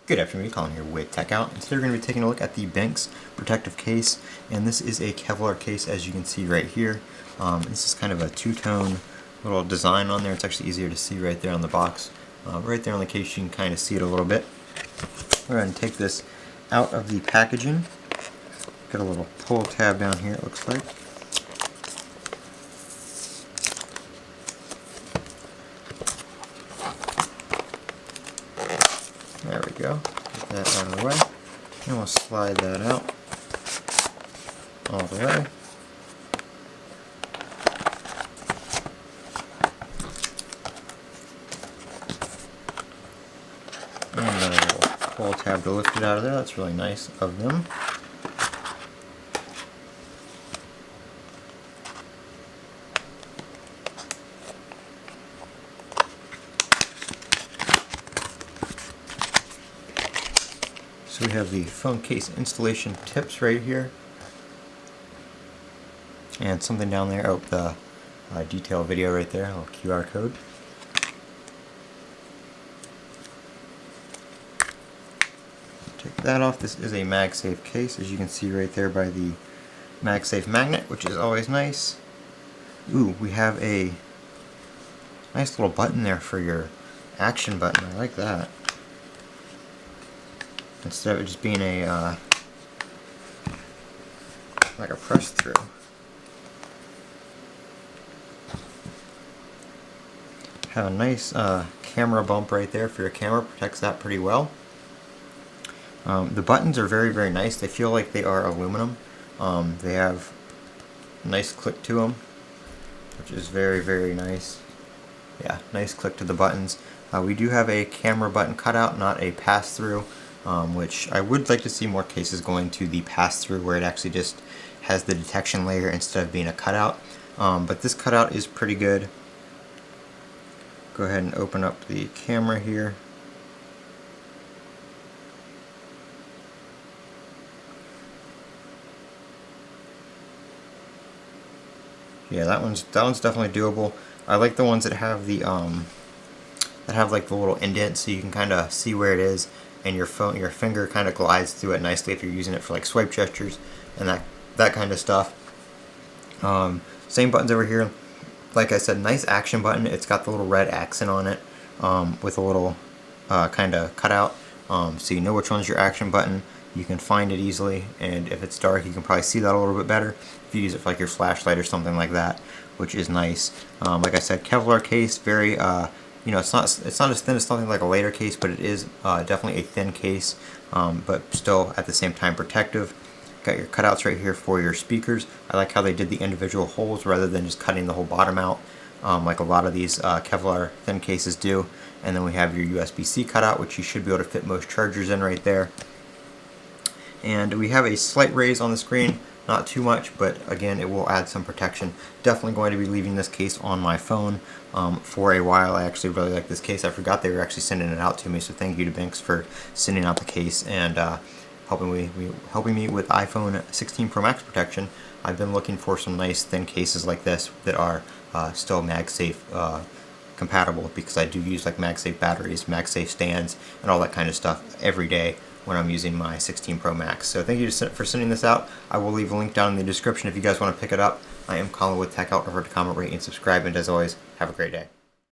Good afternoon, Colin here with Techout. Today we're going to be taking a look at the Benks protective case, and this is a Kevlar case, as you can see right here. This is kind of a two-tone little design on there. It's actually easier to see right there on the box. Right there on the case you can kind of see it a little bit. We're going to take this out of the packaging. Got a little pull tab down here, it looks like. There we go. Get that out of the way. And we'll slide that out all the way. And a little pull tab to lift it out of there. That's really nice of them. So we have the phone case installation tips right here, and something down there, the detail video right there, a little QR code. Take that off. This is a MagSafe case, as you can see right there by the MagSafe magnet, which is always nice. Ooh, we have a nice little button there for your action button. I like that. Instead of it just being a like a press through. Have a nice camera bump right there for your camera, protects that pretty well. The buttons are very, very nice. They feel like they are aluminum. They have a nice click to them, which is very, very nice. Yeah, nice click to the buttons. We do have a camera button cutout, not a pass-through. Which I would like to see more cases going to the pass-through, where it actually just has the detection layer instead of being a cutout. But this cutout is pretty good. Go ahead and open up the camera here. Yeah, that one's definitely doable. I like the ones that have the like the little indent, so you can kind of see where it is, and your finger kind of glides through it nicely if you're using it for like swipe gestures and that kind of stuff. Same buttons over here. Like I said, nice action button. It's got the little red accent on it with a little kind of cutout, so you know which one's your action button. You can find it easily, and if it's dark you can probably see that a little bit better if you use it for like your flashlight or something like that, which is nice. Like I said, Kevlar case, very you know, it's not as thin as something like a later case, but it is definitely a thin case, but still at the same time protective. Got your cutouts right here for your speakers. I like how they did the individual holes rather than just cutting the whole bottom out, like a lot of these Kevlar thin cases do. And then we have your USB-C cutout, which you should be able to fit most chargers in right there. And we have a slight raise on the screen. Not too much, but again, it will add some protection. Definitely going to be leaving this case on my phone for a while. I actually really like this case. I forgot they were actually sending it out to me, so thank you to Benks for sending out the case and helping me with iPhone 16 Pro Max protection. I've been looking for some nice thin cases like this that are still MagSafe compatible, because I do use like MagSafe batteries, MagSafe stands, and all that kind of stuff every day when I'm using my 16 Pro Max. So thank you for sending this out. I will leave a link down in the description if you guys want to pick it up. I am Colin with Techout. Remember to comment, rate, and subscribe, and as always, have a great day.